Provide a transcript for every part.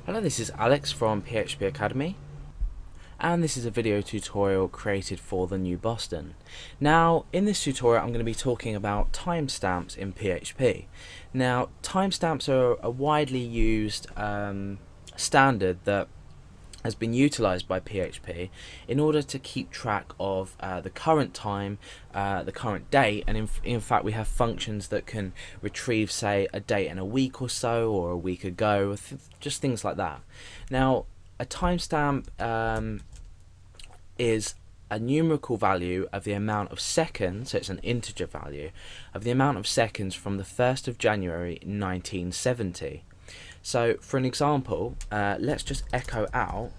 Hello, this is Alex from PHP Academy, and this is a video tutorial created for the New Boston. Now, in this tutorial I'm going to be talking about timestamps in PHP. Now, timestamps are a widely used standard that has been utilized by PHP in order to keep track of the current time, the current date, and in fact we have functions that can retrieve, say, a date in a week or so, or a week ago, just things like that. Now, a timestamp is a numerical value of the amount of seconds, so it's an integer value, of the amount of seconds from the 1st of January 1970. So for an example, let's just echo out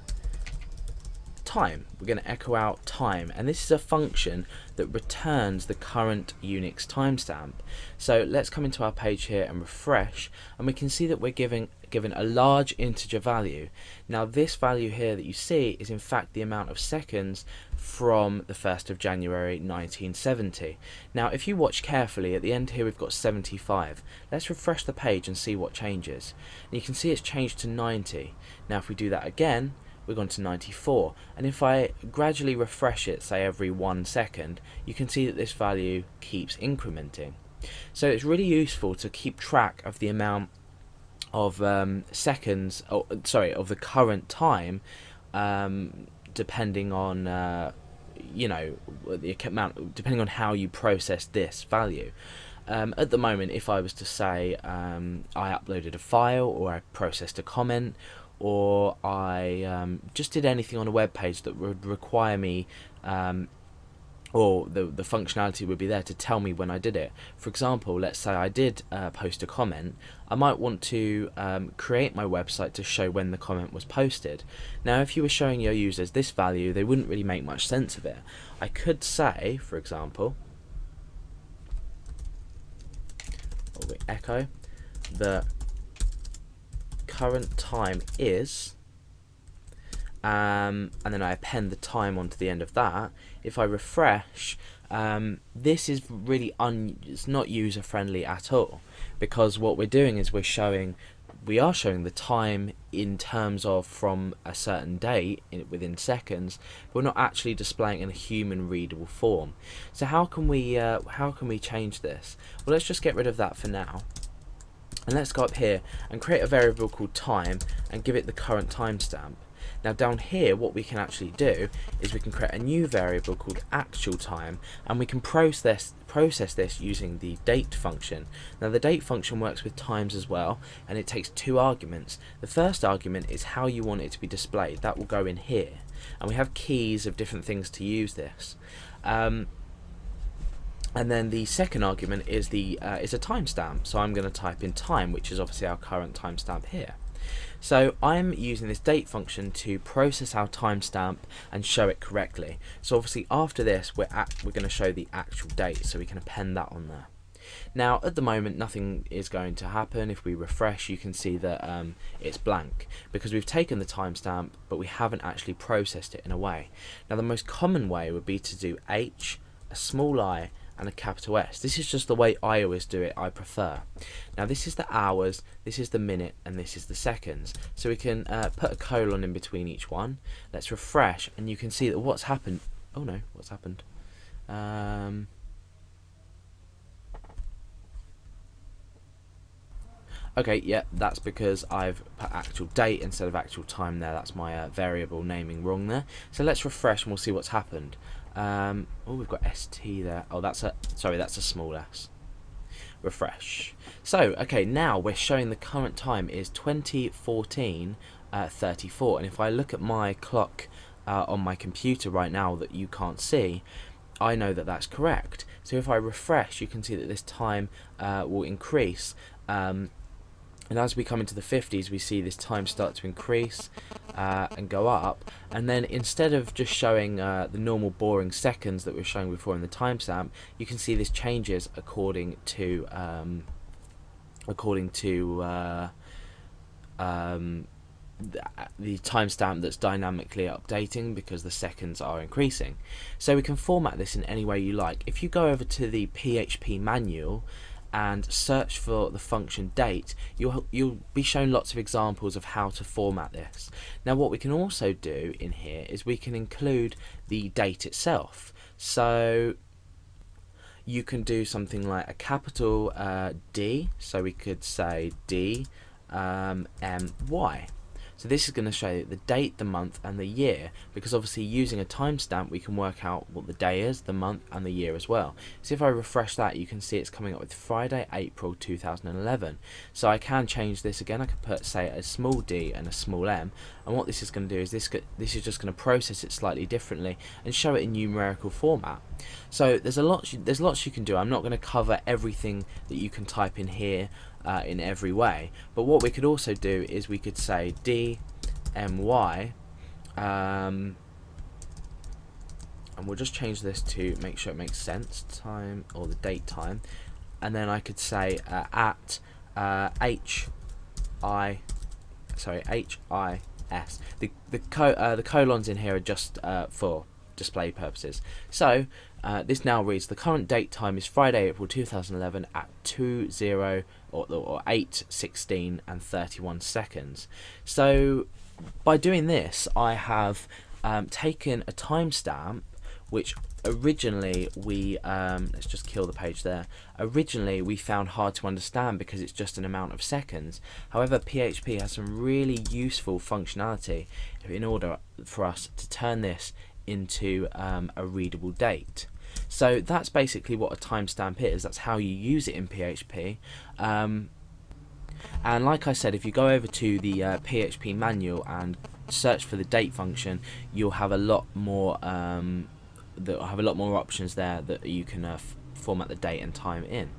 time. We're going to echo out time, and this is a function that returns the current Unix timestamp. So let's come into our page here and refresh, and we can see that we're given a large integer value. Now this value here that you see is in fact the amount of seconds from the 1st of January 1970. Now if you watch carefully, at the end here we've got 75. Let's refresh the page and see what changes. And you can see it's changed to 90. Now if we do that again, we're gone to 94, and if I gradually refresh it, say every 1 second, you can see that this value keeps incrementing. So it's really useful to keep track of the amount of seconds, of the current time, depending on the amount, depending on how you process this value. At the moment, if I was to say I uploaded a file, or I processed a comment, or I just did anything on a web page that would require me, or the functionality would be there to tell me when I did it. For example, let's say I did post a comment, I might want to create my website to show when the comment was posted. Now if you were showing your users this value, they wouldn't really make much sense of it. I could say, for example, or we echo the current time is, and then I append the time onto the end of that. If I refresh, this is really it's not user friendly at all, because what we're doing is we are showing the time in terms of from a certain date within seconds, but we're not actually displaying it in a human readable form. So how can we change this? Well, let's just get rid of that for now. And let's go up here and create a variable called time and give it the current timestamp. Now down here, what we can actually do is we can create a new variable called actual time, and we can process this using the date function. Now the date function works with times as well, and it takes 2 arguments. The first argument is how you want it to be displayed. That will go in here, and we have keys of different things to use this. And then the second argument is a timestamp. So I'm going to type in time, which is obviously our current timestamp here. So I'm using this date function to process our timestamp and show it correctly. So obviously after this, we're going to show the actual date, so we can append that on there. Now at the moment nothing is going to happen. If we refresh, you can see that it's blank, because we've taken the timestamp but we haven't actually processed it in a way. Now the most common way would be to do H, a small I, and a capital S. This is just the way I always do it, I prefer. Now this is the hours, this is the minute, and this is the seconds. So we can put a colon in between each one. Let's refresh, and you can see that what's happened. Oh no, what's happened? Okay, yeah, that's because I've put actual date instead of actual time there. That's my variable naming wrong there. So let's refresh and we'll see what's happened. Oh, we've got ST there. Oh, that's a small s. Refresh. So, okay, now we're showing the current time is 20:14:34, and if I look at my clock on my computer right now that you can't see, I know that that's correct. So if I refresh, you can see that this time will increase. And as we come into the 50s, we see this time start to increase and go up. And then instead of just showing the normal boring seconds that we were showing before in the timestamp, you can see this changes according to the timestamp that's dynamically updating, because the seconds are increasing. So we can format this in any way you like. If you go over to the PHP manual and search for the function date, you'll be shown lots of examples of how to format this. Now what we can also do in here is we can include the date itself. So you can do something like a capital D, so we could say D MY. So this is going to show you the date, the month and the year, because obviously using a timestamp we can work out what the day is, the month and the year as well. So if I refresh that, you can see it's coming up with Friday, April 2011. So I can change this again. I could put, say, a small d and a small m, and what this is going to do is this is just going to process it slightly differently and show it in numerical format. So there's lots you can do. I'm not going to cover everything that you can type in here in every way, but what we could also do is we could say DMY, and we'll just change this to make sure it makes sense, time, or the date time, and then I could say at HIS. The colons in here are just for display purposes. So this now reads the current date time is Friday, April 2011 at 8:16 and 31 seconds. So by doing this, I have taken a timestamp which originally we let's just kill the page there. Originally we found hard to understand because it's just an amount of seconds. However, PHP has some really useful functionality in order for us to turn this into a readable date. So that's basically what a timestamp is. That's how you use it in PHP. And like I said, if you go over to the PHP manual and search for the date function, you'll have a lot more options there that you can format the date and time in.